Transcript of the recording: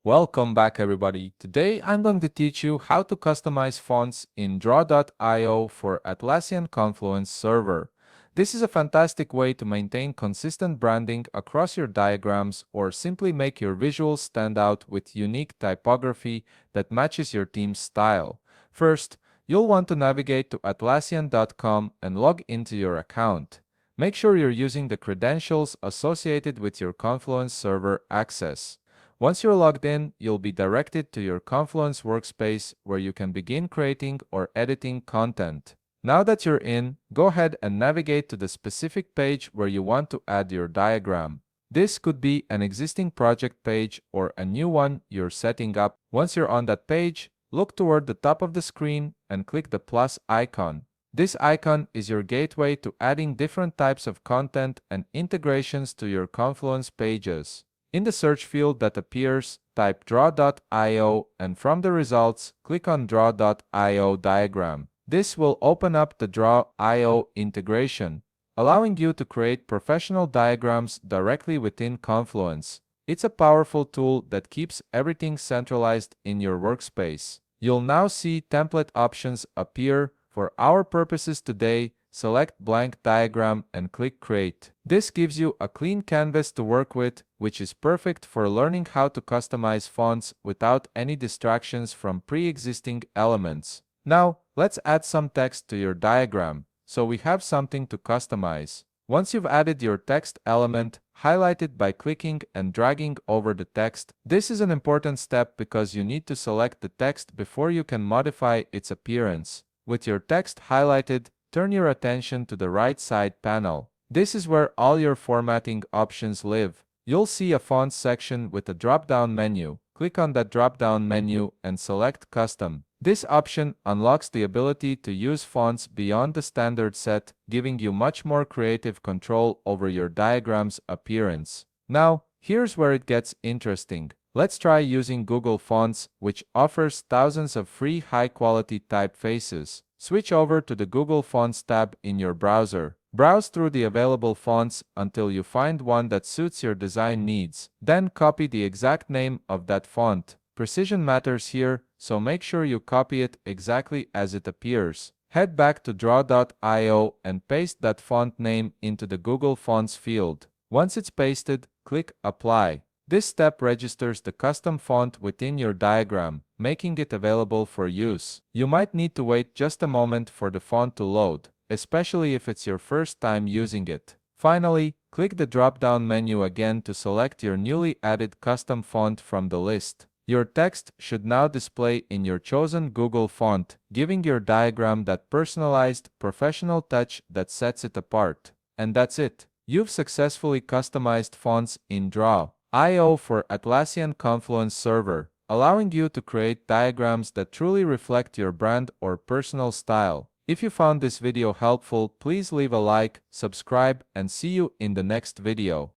Welcome back everybody. Today I'm going to teach you how to customize fonts in Draw.io for Atlassian Confluence server. This is a fantastic way to maintain consistent branding across your diagrams or simply make your visuals stand out with unique typography that matches your team's style. First, you'll want to navigate to Atlassian.com and log into your account. Make sure you're using the credentials associated with your Confluence server access. Once you're logged in, you'll be directed to your Confluence workspace where you can begin creating or editing content. Now that you're in, go ahead and navigate to the specific page where you want to add your diagram. This could be an existing project page or a new one you're setting up. Once you're on that page, look toward the top of the screen and click the plus icon. This icon is your gateway to adding different types of content and integrations to your Confluence pages. In the search field that appears, type draw.io and from the results, click on draw.io diagram. This will open up the Draw.io integration, allowing you to create professional diagrams directly within Confluence. It's a powerful tool that keeps everything centralized in your workspace. You'll now see template options appear. For our purposes today, select blank diagram and click create. This gives you a clean canvas to work with, which is perfect for learning how to customize fonts without any distractions from pre-existing elements. Now, let's add some text to your diagram, so we have something to customize. Once you've added your text element, highlight it by clicking and dragging over the text. This is an important step because you need to select the text before you can modify its appearance. With your text highlighted, turn your attention to the right side panel. This is where all your formatting options live. You'll see a font section with a drop-down menu. Click on that drop-down menu and select Custom. This option unlocks the ability to use fonts beyond the standard set, giving you much more creative control over your diagram's appearance. Now, here's where it gets interesting. Let's try using Google Fonts, which offers thousands of free high-quality typefaces. Switch over to the Google Fonts tab in your browser. Browse through the available fonts until you find one that suits your design needs. Then copy the exact name of that font. Precision matters here, so make sure you copy it exactly as it appears. Head back to draw.io and paste that font name into the Google Fonts field. Once it's pasted, click Apply. This step registers the custom font within your diagram, making it available for use. You might need to wait just a moment for the font to load, especially if it's your first time using it. Finally, click the drop-down menu again to select your newly added custom font from the list. Your text should now display in your chosen Google font, giving your diagram that personalized, professional touch that sets it apart. And that's it. You've successfully customized fonts in Draw.io for Atlassian Confluence server, allowing you to create diagrams that truly reflect your brand or personal style. If you found this video helpful, please leave a like, subscribe, and see you in the next video.